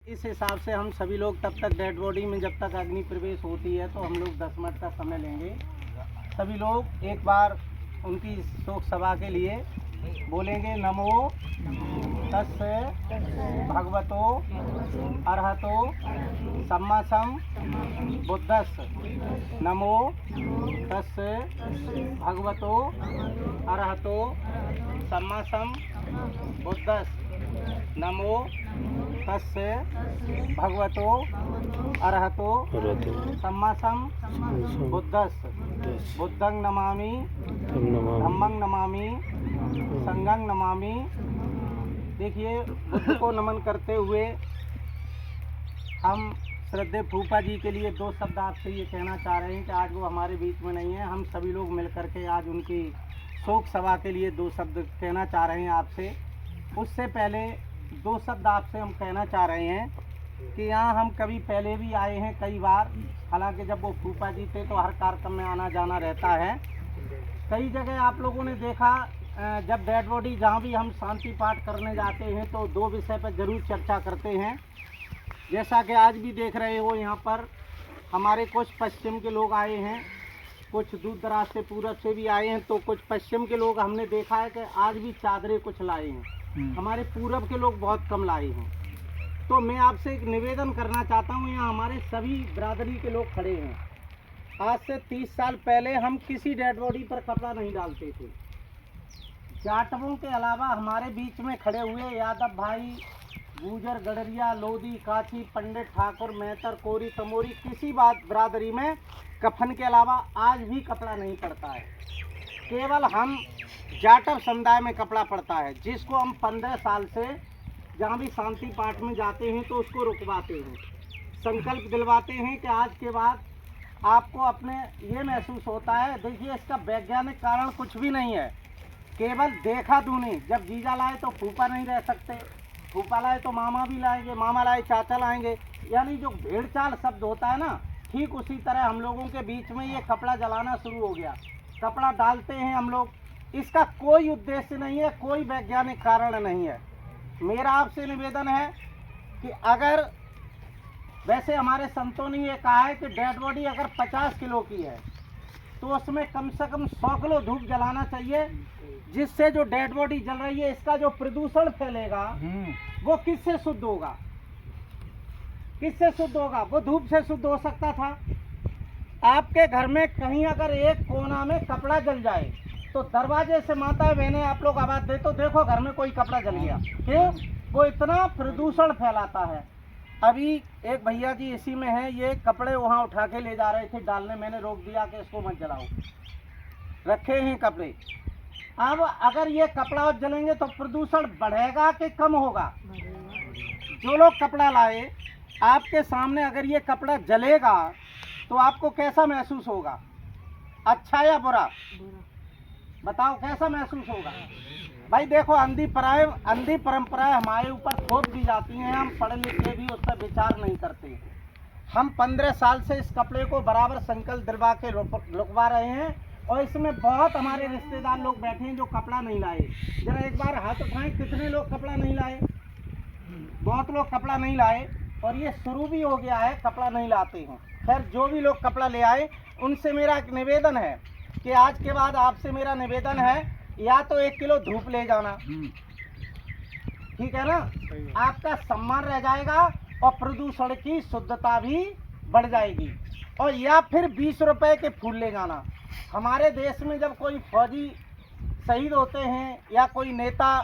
इस हिसाब से हम सभी लोग तब तक डेड बॉडी में जब तक अग्नि प्रवेश होती है तो हम लोग 10 मिनट का समय लेंगे। सभी लोग एक बार उनकी शोक सभा के लिए बोलेंगे नमो तस्से भगवतो अरहतो सम्मा बुद्धस्स। नमो तस्से भगवतो अरहतो सम्मा बुद्धस्स। नमो तस्से भगवतो अरहतो सम्मा बुद्धस्स। बुद्धं नमामि धम्मं नमामि संघं नमामि। देखिए, बुद्ध को नमन करते हुए हम श्रद्धेय फूफा जी के लिए 2 शब्द आपसे ये कहना चाह रहे हैं कि आज वो हमारे बीच में नहीं है। हम सभी लोग मिलकर के आज उनकी शोक सभा के लिए 2 शब्द कहना चाह रहे हैं आपसे। उससे पहले 2 शब्द आपसे हम कहना चाह रहे हैं कि यहाँ हम कभी पहले भी आए हैं कई बार। हालांकि जब वो फूफा जी थे तो हर कार्यक्रम में आना जाना रहता है। कई जगह आप लोगों ने देखा, जब डेड बॉडी जहाँ भी हम शांति पाठ करने जाते हैं तो 2 विषय पर ज़रूर चर्चा करते हैं। जैसा कि आज भी देख रहे हो, यहाँ पर हमारे कुछ पश्चिम के लोग आए हैं, कुछ दूर दराज से पूरब से भी आए हैं। तो कुछ पश्चिम के लोग हमने देखा है कि आज भी चादरें कुछ लाए हैं। हमारे पूरब के लोग बहुत कम लाए हैं। तो मैं आपसे एक निवेदन करना चाहता हूँ, यहाँ हमारे सभी बिरादरी के लोग खड़े हैं। आज से 30 साल पहले हम किसी डेड बॉडी पर कपड़ा नहीं डालते थे। जाटवों के अलावा हमारे बीच में खड़े हुए यादव भाई, गुजर, गडरिया, लोधी, काची, पंडित, ठाकुर, मेहतर, कोरी, तमोरी, किसी बात बिरादरी में कफन के अलावा आज भी कपड़ा नहीं पड़ता है। केवल हम जाटव समुदाय में कपड़ा पड़ता है, जिसको हम 15 साल से जहाँ भी शांति पाठ में जाते हैं तो उसको रुकवाते हैं, संकल्प दिलवाते हैं कि आज के बाद आपको अपने ये महसूस होता है। देखिए, इसका वैज्ञानिक कारण कुछ भी नहीं है, केवल देखा दूनी। जब जीजा लाए तो फूफा नहीं रह सकते, फूफा लाए तो मामा भी लाएंगे, मामा लाए चाचा लाएंगे। यानी जो भेड़ चाल शब्द होता है ना, ठीक उसी तरह हम लोगों के बीच में ये कपड़ा जलाना शुरू हो गया। कपड़ा डालते हैं हम लोग, इसका कोई उद्देश्य नहीं है, कोई वैज्ञानिक कारण नहीं है। मेरा आपसे निवेदन है कि अगर, वैसे हमारे संतों ने ये कहा है कि डेड बॉडी अगर 50 किलो की है तो उसमें कम से कम 100 किलो धूप जलाना चाहिए, जिससे जो डेड बॉडी जल रही है इसका जो प्रदूषण फैलेगा वो किससे शुद्ध होगा? किससे शुद्ध होगा? वो धूप से शुद्ध हो सकता था। आपके घर में कहीं अगर एक कोना में कपड़ा जल जाए तो दरवाजे से माता बहनें आप लोग आवाज दे तो देखो घर में कोई कपड़ा जल गया। क्यों? वो इतना प्रदूषण फैलाता है। अभी एक भैया जी इसी में है, ये कपड़े वहाँ उठा के ले जा रहे थे डालने, मैंने रोक दिया कि इसको मत जलाओ, रखे हैं कपड़े। अब अगर ये कपड़ा जलेंगे तो प्रदूषण बढ़ेगा कि कम होगा? जो लोग कपड़ा लाए, आपके सामने अगर ये कपड़ा जलेगा तो आपको कैसा महसूस होगा? अच्छा या बुरा? बताओ कैसा महसूस होगा? भाई देखो, अंधी परंपराएं हमारे ऊपर थोप दी जाती हैं, हम पढ़े लिखे भी उस पर विचार नहीं करते। हम 15 साल से इस कपड़े को बराबर संकल्प दिलवा के रुकवा रहे हैं, और इसमें बहुत हमारे रिश्तेदार लोग बैठे हैं जो कपड़ा नहीं लाए। जरा एक बार हाथ उठाएं, कितने लोग कपड़ा नहीं लाए? बहुत लोग कपड़ा नहीं लाए, और ये शुरू भी हो गया है, कपड़ा नहीं लाते हैं। खैर, जो भी लोग कपड़ा ले आए उनसे मेरा एक निवेदन है कि आज के बाद आपसे मेरा निवेदन है, या तो 1 किलो धूप ले जाना, ठीक है ना? आपका सम्मान रह जाएगा और प्रदूषण की शुद्धता भी बढ़ जाएगी। और या फिर 20 रुपए के फूल ले जाना। हमारे देश में जब कोई फौजी शहीद होते हैं या कोई नेता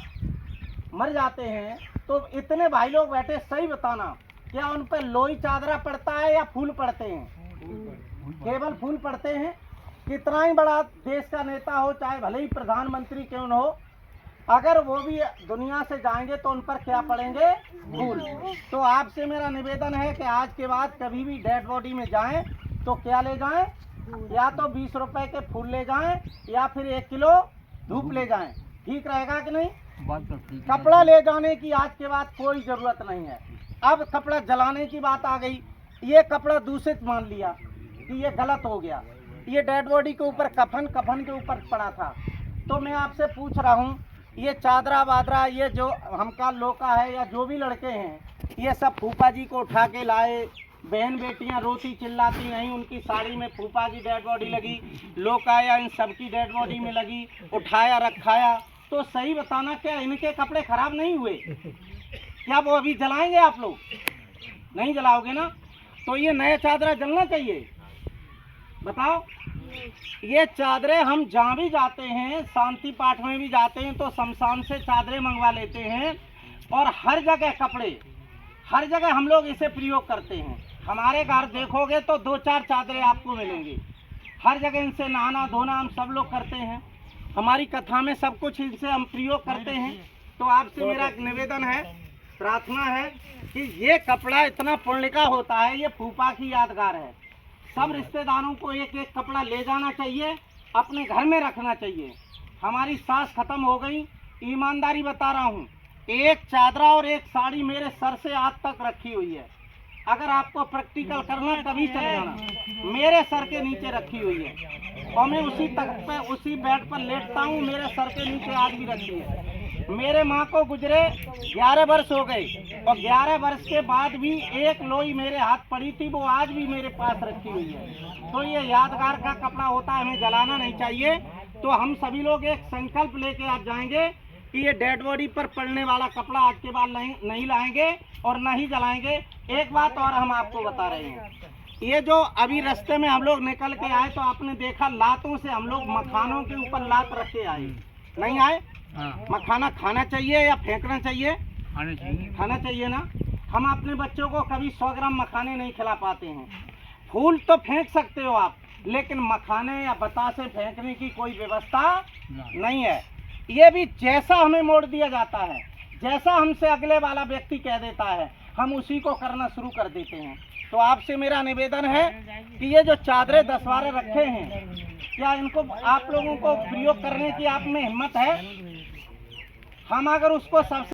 मर जाते हैं तो इतने भाई लोग बैठे, सही बताना, क्या उन पर लोई चादरा पड़ता है या फूल पड़ते हैं? केवल फूल पड़ते हैं। कितना ही बड़ा देश का नेता हो, चाहे भले ही प्रधानमंत्री क्यों न हो, अगर वो भी दुनिया से जाएंगे तो उन पर क्या पड़ेंगे? फूल। तो आपसे मेरा निवेदन है कि आज के बाद कभी भी डेड बॉडी में जाएं तो क्या ले जाएं? या तो 20 रुपए के फूल ले जाएं या फिर 1 किलो धूप ले जाएं। ठीक रहेगा कि नहीं? कपड़ा ले जाने की आज के बाद कोई जरूरत नहीं है। अब कपड़ा जलाने की बात आ गई। ये कपड़ा दूषित मान लिया कि ये गलत हो गया, ये डेड बॉडी के ऊपर कफन के ऊपर पड़ा था। तो मैं आपसे पूछ रहा हूँ, ये चादरा वादरा, ये जो हमका लोका है या जो भी लड़के हैं, ये सब फूफा जी को उठा के लाए, बहन बेटियां रोती चिल्लाती नहीं, उनकी साड़ी में फूफा की डेड बॉडी लगी, लोग आया इन सबकी डेड बॉडी में लगी, उठाया रखाया। तो सही बताना, क्या इनके कपड़े खराब नहीं हुए? क्या वो अभी जलाएंगे आप लोग? नहीं जलाओगे ना? तो ये नया चादरा जलना चाहिए, बताओ। ये चादरें हम जहाँ भी जाते हैं, शांति पाठ में भी जाते हैं तो शमशान से चादरें मंगवा लेते हैं, और हर जगह कपड़े, हर जगह हम लोग इसे प्रयोग करते हैं। हमारे घर देखोगे तो 2-4 चादरें आपको मिलेंगी, हर जगह इनसे नहाना धोना हम सब लोग करते हैं, हमारी कथा में सब कुछ इनसे हम प्रयोग करते हैं। तो आपसे मेरा एक निवेदन है, प्रार्थना है कि ये कपड़ा इतना पुण्य का होता है, ये फूफा की यादगार है। सब रिश्तेदारों को एक एक कपड़ा ले जाना चाहिए, अपने घर में रखना चाहिए। हमारी सास खत्म हो गई, ईमानदारी बता रहा हूँ, एक चादरा और एक साड़ी मेरे सर से आज तक रखी हुई है। अगर आपको प्रैक्टिकल करना कभी चले जाना, मेरे सर के नीचे रखी हुई है, और मैं उसी तख्त पे उसी बेड पर लेटता हूँ, मेरे सर के नीचे आज भी रखी है। मेरे माँ को गुजरे 11 वर्ष हो गए, और 11 वर्ष के बाद भी एक लोई मेरे हाथ पड़ी थी, वो आज भी मेरे पास रखी हुई है। तो ये यादगार का कपड़ा होता है, हमें जलाना नहीं चाहिए। तो हम सभी लोग एक संकल्प लेके आज जाएंगे कि ये डेड बॉडी पर पड़ने वाला कपड़ा आज के बाद नहीं लाएंगे और नहीं जलाएंगे। एक बात और हम आपको बता रहे हैं, ये जो अभी रास्ते में हम लोग निकल के आए तो आपने देखा लातों से हम लोग मखानों के ऊपर लात रख के आए, नहीं आए? मखाना खाना चाहिए या फेंकना चाहिए? खाना चाहिए ना। हम अपने बच्चों को कभी 100 ग्राम मखाने नहीं खिला पाते हैं। फूल तो फेंक सकते हो आप, लेकिन मखाने या बतासे फेंकने की कोई व्यवस्था नहीं है। ये भी जैसा हमें मोड़ दिया जाता है, जैसा हमसे अगले वाला व्यक्ति कह देता है, हम उसी को करना शुरू कर देते हैं। तो आपसे मेरा निवेदन है कि ये जो चादरें 10-12 रखे हैं, क्या इनको आप लोगों को प्रयोग करने की आप में हिम्मत है? हम अगर उसको सबसे